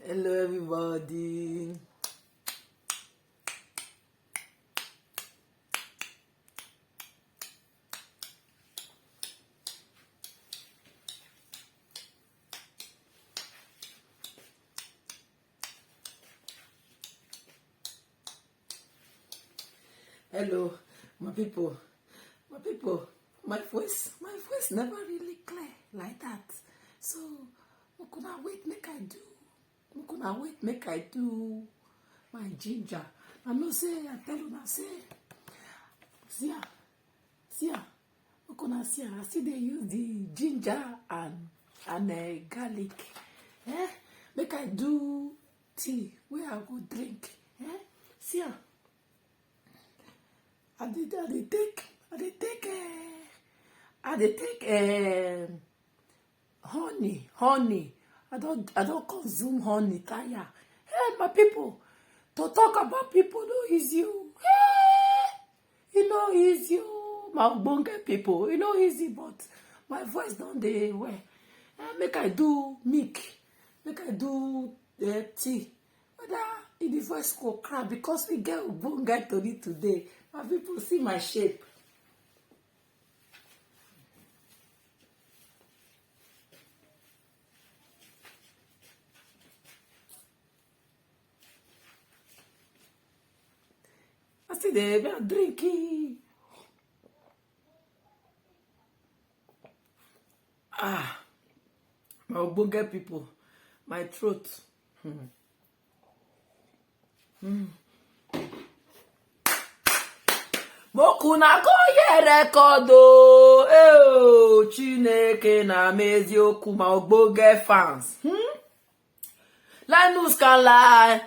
Hello, everybody. Hello, my people. My voice never really clear like that. So, Mukuna wait, make I do my ginger. I know say, I tell you now, say, see, Mukuna see, I see they use the ginger and garlic. Make I do tea where I go drink. See, I dey take honey. I don't consume honey tire. Hey, my people, to talk about people no easy. Hey, no easy. My ogbonge people, no easy, but my voice don't dey well. Make I do milk, make I do tea. Whether in the voice go crack because we get ogbonge tori today. My people see my shape. I see they are drinking. My ogbonge people, my throat. Mokuna go ye record o. Chineke na meziokwu my ogbonge fans. Linus can lie.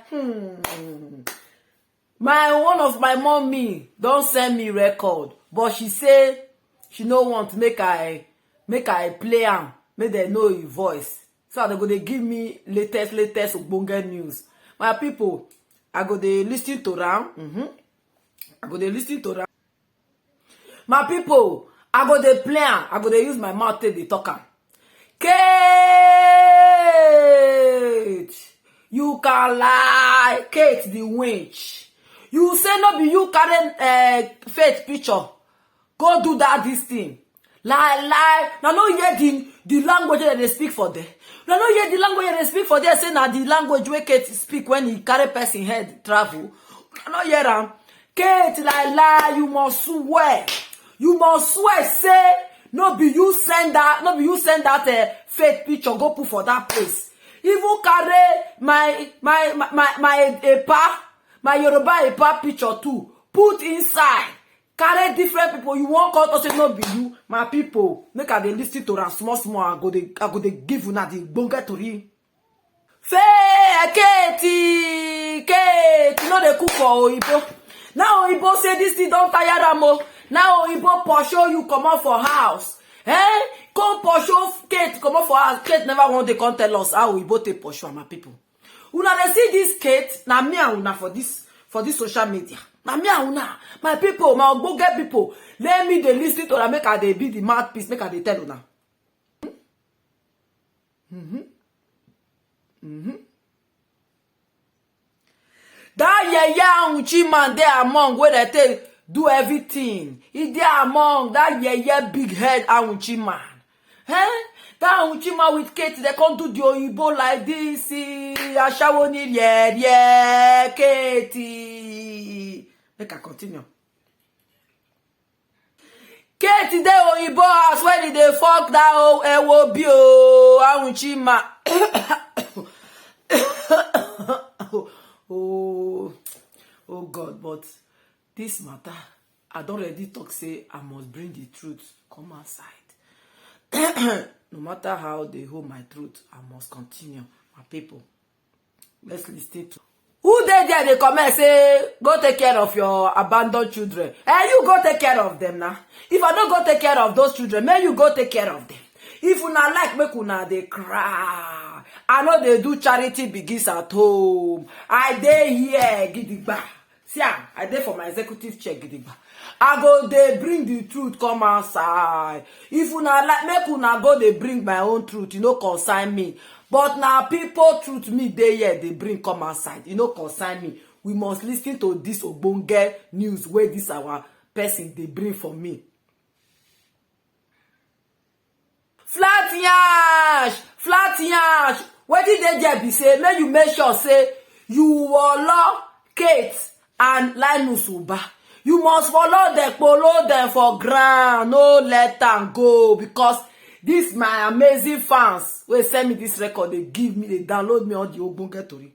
One of my mommy don't send me record, but she say she no want make I play am, make them know his voice. So they go dey give me latest ogbonge news. My people, I go dey listen to am. I go dey listen to am. My people, I go dey play am. I go dey use my mouth take dey talk am. Kate, you can lie. Kate the witch. You say no be you carry Faith picture. Go do this thing. Lie. Now no hear the language that they speak for there. Now no hear the language that they speak for there. Say na the language where Kate speak when he carry person head travel. Now no hear am. Kate, lie. You must swear. You must swear. Say no be you send that Faith picture go put for that place. Even carry my Yoruba Epa picture too. Put inside. Carry different people. You won't call us say no be you. My people, make I dey listen to am small. I go dey give una the bonga tori. Kate, you know they cook for Oyibo. Now Oyibo say this thing don't tire am o. Now Oyibo pursue you come out for house. Come pursue Kate come out for house. Kate never want to come tell us how Oyibo take pursue my people. Una dey see this Kate, na me and una for this social media. Na me and una, my people, my ogbonge people, let me dey listen to una make I dey be the mouthpiece, make I dey tell una. That yeye Uchi man dey among where they take do everything. He dey among that yeye big head Uchi man. That Uchi man with Kate, they can't do the Oyibo like this. Ashawo ni Kate. Make I continue. Kate dey Oyibo house when they fuck that Ewobi Uchi man. Oh God, but this matter, I don't already talk say I must bring the truth come outside. No matter how they hold my truth, I must continue. My people, let's listen to. Who there they comment say, go take care of your abandoned children. You go take care of them now. If I don't go take care of those children, may you go take care of them. If una like make una they cry. I know they do charity begins at home. I dey here, gidigba. See, I dey for my executive check, gidigba. I go dey bring the truth come outside. If una like make una go dey bring my own truth, you know concern me. But now people truth me dey here they bring come outside. You know concern me. We must listen to this ogbonge news where this our person they bring for me. Flat yansh. What did they there be say? May you make sure say you follow Kate and Linus Uba. You must follow them for ground. No let them go, because this my amazing fans will send me this record. They give me, they download me all the ogbonge tori.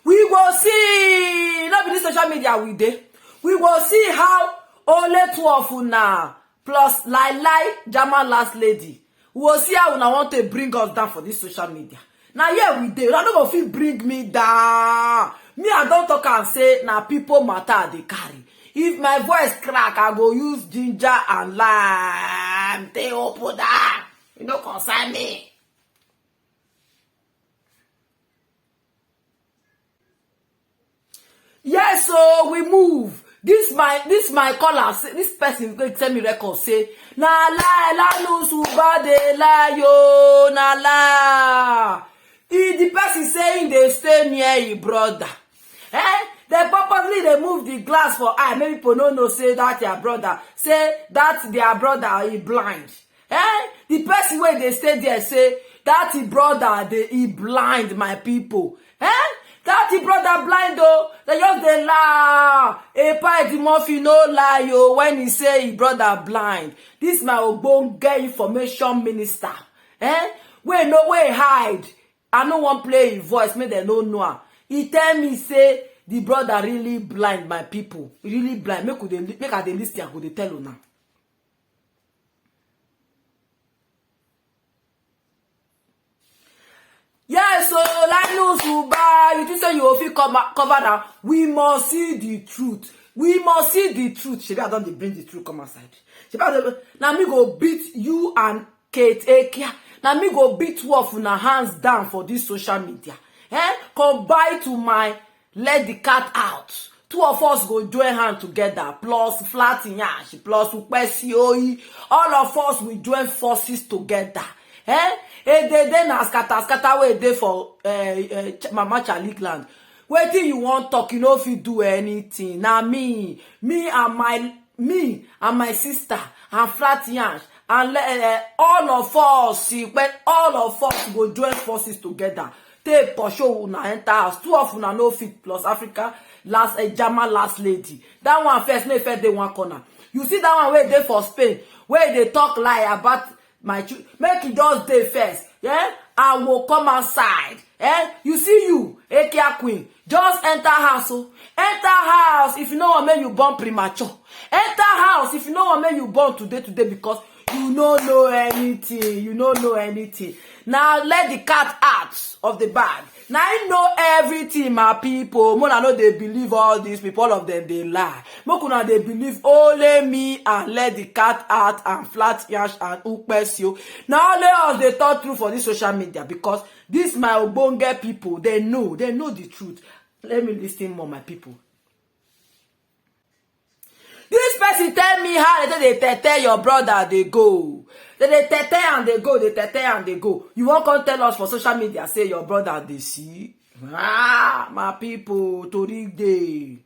We will see, not be this social media we dey. We will see how only 12 una plus Lai Jama last lady. We will see how una want to bring us down for this social media. Now here we dey. Una no go fit bring me down. Me, I don't talk and say na people matter they carry. If my voice crack, I go use ginger and lime. They open that. You don't concern me. Yes, so we move. This my caller, this person going tell me record say na lie, Linus Uba dey lie yo, na lie. The person saying they stay near your brother. They purposely they move the glass for eye. Maybe people no know say that their brother. Say that their brother is blind. The person where they stay there say that the brother he blind, my people. That the brother blind though. They just they lie. Epa Edimofi no lie yo when he say his brother blind. This my ogbonge information minister. Where no way hide. I no want play his voice, make them no know. He tell me say the brother really blind, my people. Really blind. Make I dey listen, I go dey tell you now. Yeah, so Linus Uba, you think say you will fit cover now? We must see the truth. We must see the truth. Shebi I don't bring the truth come outside. Now me go beat you and Kate Ekia. Now me go beat two of una hands down for this social media. Combine to my let the cat out. Two of us go join hand together. Plus Flat Yansh, plus Upesi. All of us will join forces together. They na scatter wey dey for Mama Chalik land. Wetin you want talk, you know if you do anything. Now me and my sister and Flat Yansh and all of us, when all of us go join forces together. Take pursue una enter house. Two of una no fit plus Africa last Jama last lady. That one first, no first dey one corner. You see that one where they for Spain, where they talk lie about my children. Make it just dey first. I will come outside. You see you, Ekia Queen, just enter house. Enter house if you know what make you born premature. Enter house if you know what make you born today because you don't know anything. You don't know anything. Now let the cat out of the bag. Now I know everything, my people. Mona know they believe all these people. All of them they lie. Mokuna they believe only me and let the cat out and Flat Yansh and Upesio. Now only us they talk through for this social media because this my ogbonge people. They know the truth. Let me listen more, my people. This person tell me how they tete your brother they go. They tete and they go, they tete and they go. You won't come tell us for social media say your brother they see. My people, Tori day.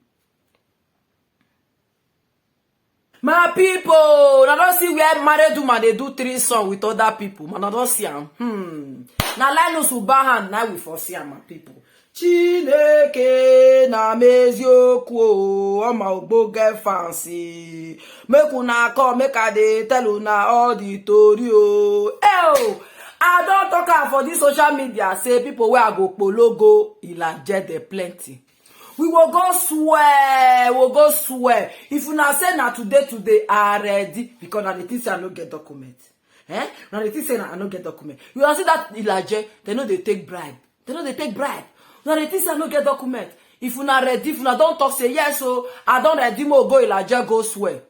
My people, I don't see where married woman they do 3 songs with other people. Man, I don't see them. Now Linus Uba hand now we foresee my people. Chineke na meziokwu o ma ogboge fancy make una come make I dey tell una all the tori o. I don't talk for this social media say people where I go pologo Ilaje dey plenty. We will go swear. If una say na today are ready because na the thing say I no get document. Now the thing say I no get document. You will see that Ilaje they know they take bribe. Now the things I no get document. If you not ready, if you don't talk, say yes, so I don't ready more go Ilaje go swear.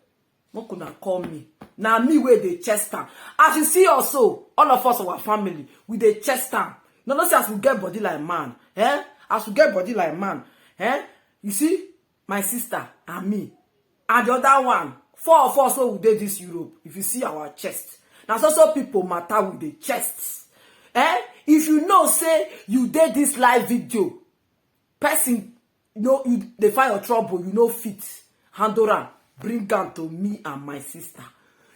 No could not call me. Now me where they chest down. As you see also, all of us our family, we they chest down. No say as we get body like man. As we get body like man. You see, my sister and me. And the other one, 4 of us we did this Europe. If you see our chest. Now so people matter with the chests. If you know say you did this live video, person you dey find your trouble, you know fit handle am, bring am to me and my sister.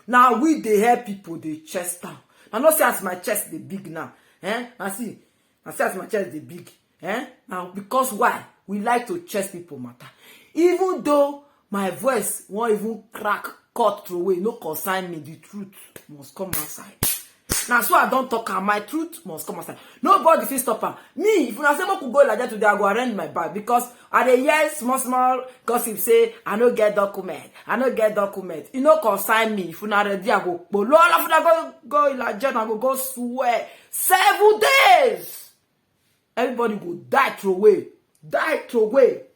Now we dey help people dey chest down. Now no say as my chest dey big now. Now see as my chest dey big. Now because why? We like to chest people matter. Even though my voice won't even crack, cut through away, no concern me, the truth must come outside. Now so I don't talk, and my truth must come outside. Nobody fit stop her. Me, if I say I could go like that today, I go arrange my bag, because I dey hear small gossip say I no get document. You know, consign me. If una ready, I go polo. All of una go like I go swear 7 days. Everybody go die throw away.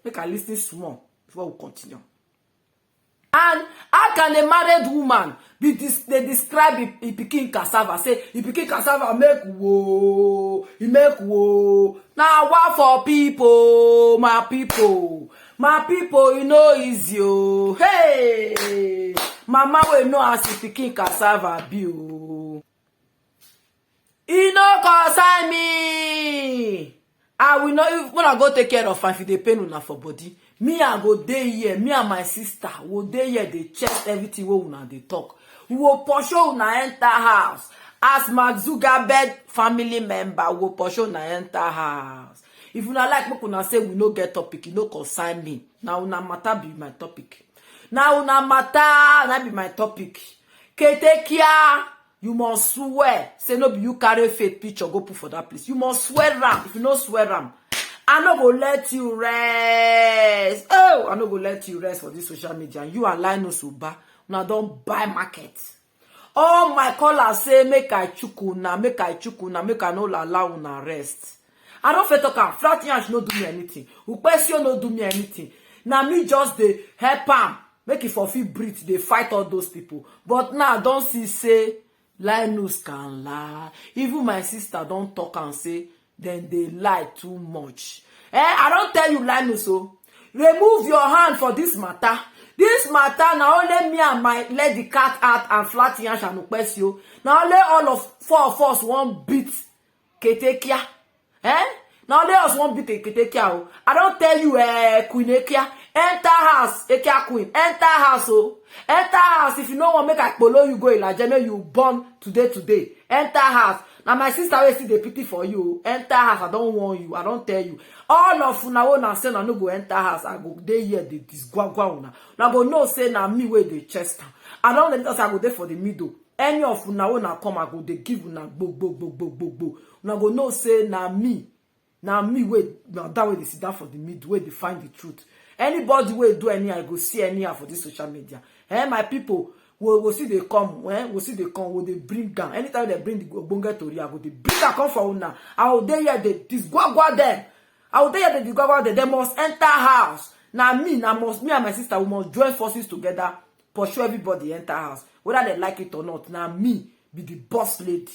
Make I listen small before we continue. And how can a married woman they describe a pikin cassava, say a pikin cassava make whoa, he make whoa. Now what for people, my people, you know easy oh. Hey, mama will know as a pikin cassava be oh. He no concern me. I will not, when I go take care of am, if they pain una for body, me I go dey here, me and my sister will dey here, they chest everything wey una dey talk. We will pursue una enter house. As Mark Zuckerberg family member, we will pursue una enter house. If una like, make una say we no get topic, you no consign me. Now una matter be my topic. Ketekia, you must swear. Say no be you carry faith picture, go put for that place. You must swear am. If you no swear am, I no go let you rest. Oh, I no go let you rest for this social media. You and Linus Uba, una don't buy market. All my callers say make I chukuna, make I no allow una rest. I don't fit talk am. Flat yansh no do me anything. Upesio no do me anything. Now me just dey help am, make it for feel breathe. They fight all those people. But now don't see say Linus can lie. Even my sister don't talk and say then they lie too much. I don't tell you Linus, so remove your hand for this matter. This matter now only me and my let the cat out and flat yansh and upesio. Now only all of 4 of us won't beat Ketekia. Now only us won't beat Ketekia. I don't tell you Queen Ekia. Enter house, Ekia Queen. Enter house, oh. Enter house. If you know what make I follow you go Ilajeme, you born today. Enter house. Now my sister will see the pity for you. Enter house. I don't want you. I don't tell you. All of una wona say na no go enter house. I go dey here dey disgwagwa una. Now go know say na me wey dey chest. I don't let us I go there for the middle. Any of una wona come I go dey give una bo. Now go know say na me. Now me wey now that way they sit down for the middle where they find the truth. Anybody will do any, I go see anyhow for this social media. My people will see they come. We'll see they come. Will they bring down? Anytime they bring the Obonge Tori, I go they bring that come for una. I will there they disgwagwa them. I will there they disgwagwa them. They must enter house. Now me and my sister we must join forces together. Pursue everybody enter house, whether they like it or not. Now me be the boss lady.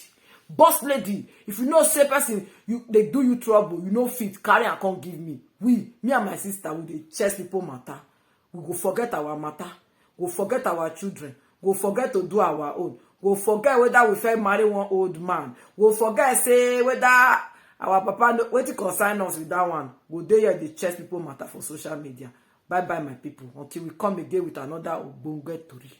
Boss lady, if you know say person they do you trouble, you know fit carry and come give me. Me and my sister, we dey chest people matter. We go forget our matter. Go forget our children. Go forget to do our own. Go forget whether we fit marry one old man. Go forget say whether our papa wetin concern us with that one. Go dey here dey chest people matter for social media. Bye bye my people. Until we come again with another Obonge Tori.